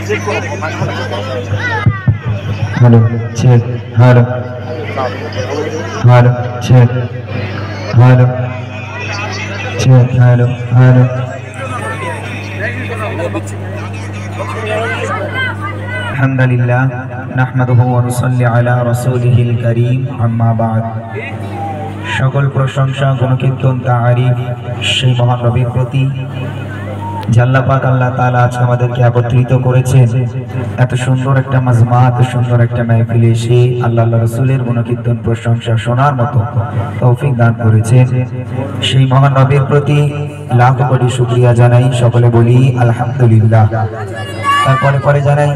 Hello check hello hello check hello check hello hello अल्हम्दुलिल्लाह नहमदुहु व नुसल्ली अला रसूलिहिल करीम अम्मा बाद সকল প্রশংসা গুণকীর্তন তারিফ সেই মহান রবের প্রতি যে আল্লাহ পাক আল্লাহ তাআলা আজকে আমাদেরকে একত্রিত করেছেন এত সুন্দর একটা মাজমা এত সুন্দর একটা মাহফিলে এসে আল্লাহ রাসূলের গুণকীর্তন প্রশংসা শোনার মতো তৌফিক দান করেছেন সেই মহান রবের প্রতি লাখ কোটি শুকরিয়া জানাই সকলে বলি আলহামদুলিল্লাহ। তারপরে পরে জানাই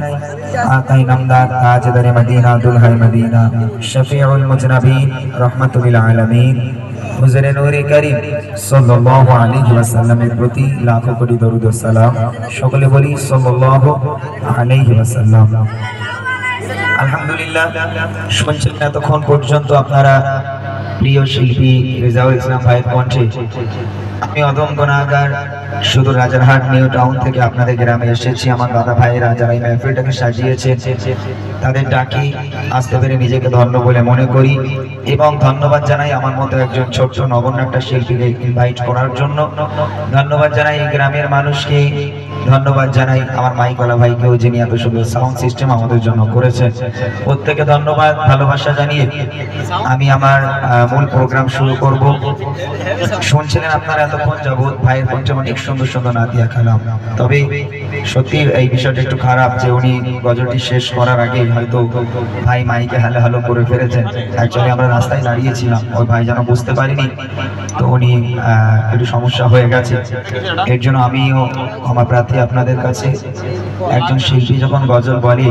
আকাই নামদার তাজদারে মদিনা দুলহাই মদিনা শফিউল মুজনাবিন রাহমাতুল লিল আলামিন হুজুরে নূরে কারীম সাল্লাল্লাহু আলাইহি ওয়াসাল্লামের প্রতি লাখ কোটি দরুদ ও সালাম সকলে বলি সাল্লাল্লাহু আলাইহি ওয়াসাল্লাম। আলহামদুলিল্লাহ শুনছেন এতক্ষণ পর্যন্ত আপনারা প্রিয় শিল্পী রেজাউল ইসলাম ভাইয়ের কণ্ঠে আমি অদম গুনাহগার শুধু রাজারহাট নিউ টাউন থেকে আপনাদের গ্রামে এসেছি। আমার দাদা ভাইয়েরা যারা এই মাহফিলটাকে সাজিয়েছেন তাদের ডাকি আসতে পেরে নিজেকে ধন্য বলে মনে করি এবং ধন্যবাদ জানাই আমার মতো একজন ছোট্ট নগণ্য একটা শিল্পীকে ইনভাইট করার জন্য। ধন্যবাদ জানাই এই গ্রামের মানুষকে, ধন্যবাদ জানাই আমার মাইকওয়ালা ভাইকেও যিনি এত সুন্দর সাউন্ড সিস্টেম আমাদের জন্য করেছেন। প্রত্যেকে ধন্যবাদ ভালোবাসা জানিয়ে আমি আমার মূল প্রোগ্রাম শুরু করব। শুনছিলেন আপনারা এতক্ষণ যাবত ভাইয়ের কণ্ঠে অনেক সুন্দর সুন্দর নাতিয়া কালাম, তবে সত্যি এই বিষয়টা একটু খারাপ যে উনি গজলটি শেষ করার আগে হয়তো ভাই মাইকে হ্যালো হ্যালো করে ফেলেছেন। অ্যাকচুয়ালি আমরা রাস্তায় দাঁড়িয়েছিলাম, ওই ভাই যেন বুঝতে পারিনি, তো উনি একটু সমস্যা হয়ে গেছে। এর জন্য আমিও ক্ষমা প্রার্থী আপনাদের কাছে। একজন শিল্পী যখন গজল বলে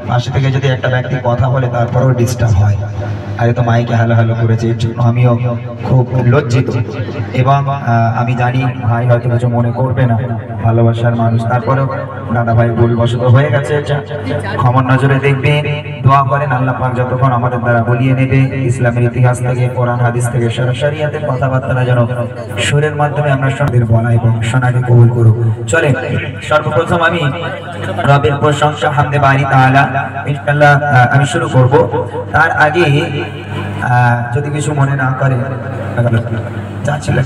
পাশে থেকে যদি একটা ব্যক্তি কথা বলে তারপরেও ডিস্টার্ব হয়, আরে তো মাইকে হ্যালো হ্যালো করেছে, এর জন্য আমিও খুব লজ্জিত। এবং আমি জানি ভাই হয়তো কিছু মনে করবে না, ভালোবাসার মানুষ, তারপরেও দাদা ভাই ভুলবশত হয়ে গেছে, এটা ক্ষমার নজরে দেখবেন। দোয়া করেন আল্লাহ পাক যতক্ষণ আমাদের দ্বারা বলিয়ে নেবে ইসলামের ইতিহাস থেকে কোরআন হাদিস থেকে শরিয়াতের কথাবার্তা যেন সুরের মাধ্যমে আমরা সন্দের বলা এবং শোনাকে কবুল করুক। চলে সর্বপ্রথম আমি রবের প্রশংসা হামদে বারি তাআলা ইনশাআল্লাহ আমি শুরু করব। তার আগে যদি কিছু মনে না করে যা ছিল